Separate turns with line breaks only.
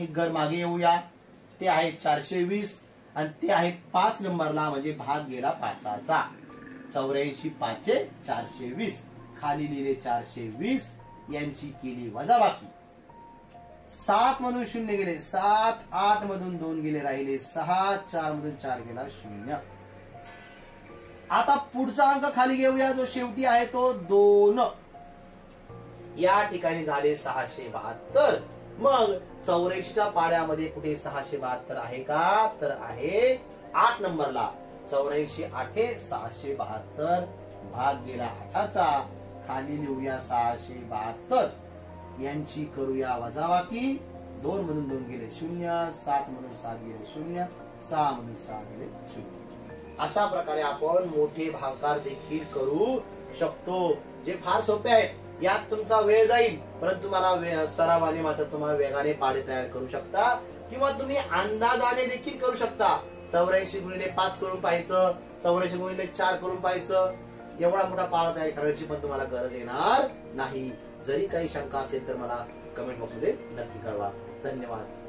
एक घर मागे येऊया, ते आहे 420 आणि ते आहे 5 नंबरला, म्हणजे भाग गेला 5चा. 84 5 420, खाली लिहिले 420, यांची केली वजाबाकी. 7 मधून 0 गेले 7, 8 मधून 2 गेले राहिले 6, 4 मधून 4 गेला 0. आता पुढचा अंक खाली घेऊया, जो शेवटी आहे तो 2. या ठिकाणी झाले 672. मग 84च्या पाड्यामध्ये कुठे 672 आहे का? तर आहे 8 नंबरला. 84 8 672, भाग गेला 8चा, खाली लिहूया 672, यांची करूया वजाबाकी. 2 मधून 2 गेले 0, 7 मधून 7 गेले 0, 6 मधून 6 गेले 0. अशा प्रकारे आपण मोठे भागाकार देखील करू शकतो, जे फार सोपे आहेत. यात तुमचा वेळ जाईल, परंतु मला सरावाने मात्र तुम्हाला वेगाने पाढे तयार करू शकता, किंवा तुम्ही अंदाजाने देखील करू शकता. 84 गुणिले 5 करून पाहायचं, 84 गुणिले 4 करून पाहायचं. एवढा मोठा पाढा तयार करायची पण तुम्हाला गरज येणार नाही. जरी काही शंका असेल तर मला कमेंट बॉक्समध्ये नक्की कळवा. धन्यवाद.